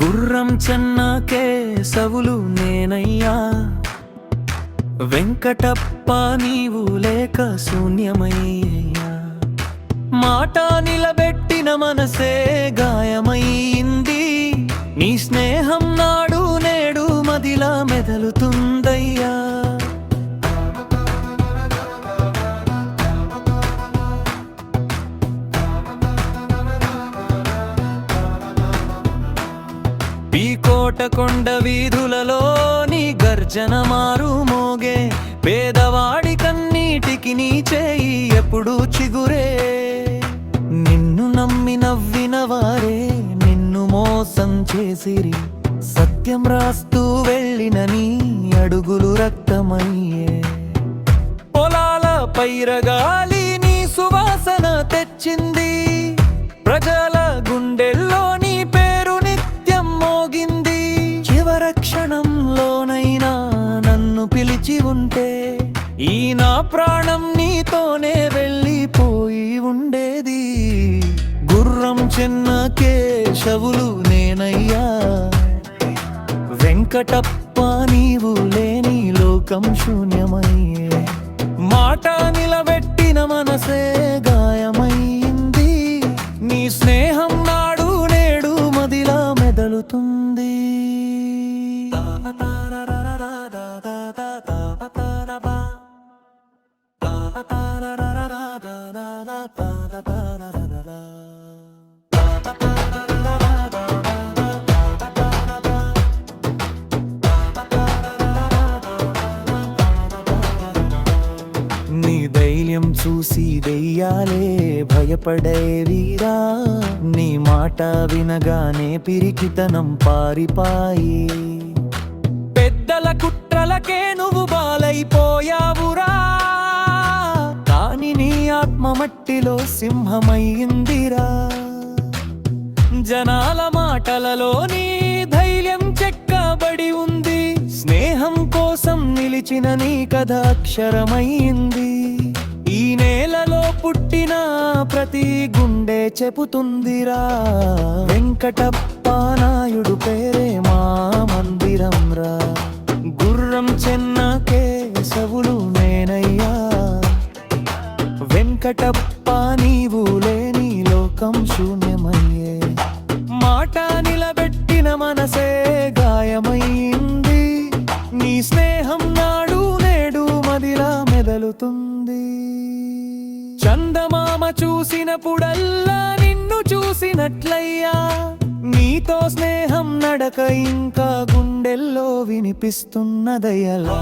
గుర్రం చెన్నకే సవులు నేనయ్యా, వెంకటప్ప నీవు లేక శూన్యమయ్యా. మాట నిలబెట్టిన మనసే గాయమయ్యింది, నీ స్నేహం నాడు నేడు మదిలా మెదలుతుందయ్యా. కోటకొండ వీధులలో నీ గర్జన మారు మోగే, పేదవాడి కన్నీటికి నీ చేయి ఎప్పుడు చిగురే. నిన్ను నమ్మి నవ్విన వారే నిన్ను మోసం చేసిరి, సత్యం రాస్తూ వెళ్ళిన నీ అడుగులు రక్తమయ్యే. పొలాల పైరగాలి నీ సువాసన తెచ్చింది, ప్రజల గుండెల్లో నీ పేరు నిత్యం మోగింది. చివరక్షణంలోనైనా నన్ను పిలిచి ఉంటే ఈ నా ప్రాణం నీతోనే వెళ్ళిపోయి ఉండేది. గుర్రం చెన్నకే శవులు నేనయ్యా, వెంకటప్ప నీవు లేని లోకం శూన్యమయ్యే. మాట నిలబెట్టిన మనసే గాయమైంది, నీ స్నేహం నాడు నేడు మదిలా మెదలుతుంది. నీ ధైర్యం చూసి దెయ్యాలే భయపడేవిరా, నీ మాట వినగానే పిరికితనం పారిపాయి. పెద్దల కుట్రలకే నువ్వు బాలైపోయావురా, కాని నీ ఆత్మ మట్టిలో సింహమయ్యిందిరా. జనాల మాటలలో నీ ధైర్యం చెక్కబడి ఉంది, స్నేహం కోసం నిలిచిన నీ కథ అక్షరమయ్యింది. ఈ నేలలో పుట్టిన ప్రతి గుండె చెబుతుందిరా, వెంకటప్ప నాయుడు పేరే మా మందిరం రా. గుర్రం చెన్నకే సవులు నేనయ్యా, వెంకటప్ప నీవు లేని లోకం శూన్యమయ్యే. మాట నిలబెట్టిన మనసే గాయమైంది, నీ స్నేహం నాడు నేడు మదిలా మెదలుతుంది. చందమామ చూసినప్పుడల్లా నిన్ను చూసినట్లయ్యా, నీతో స్నేహం నడక ఇంకా గుండెల్లో వినిపిస్తున్నదయ్యలా.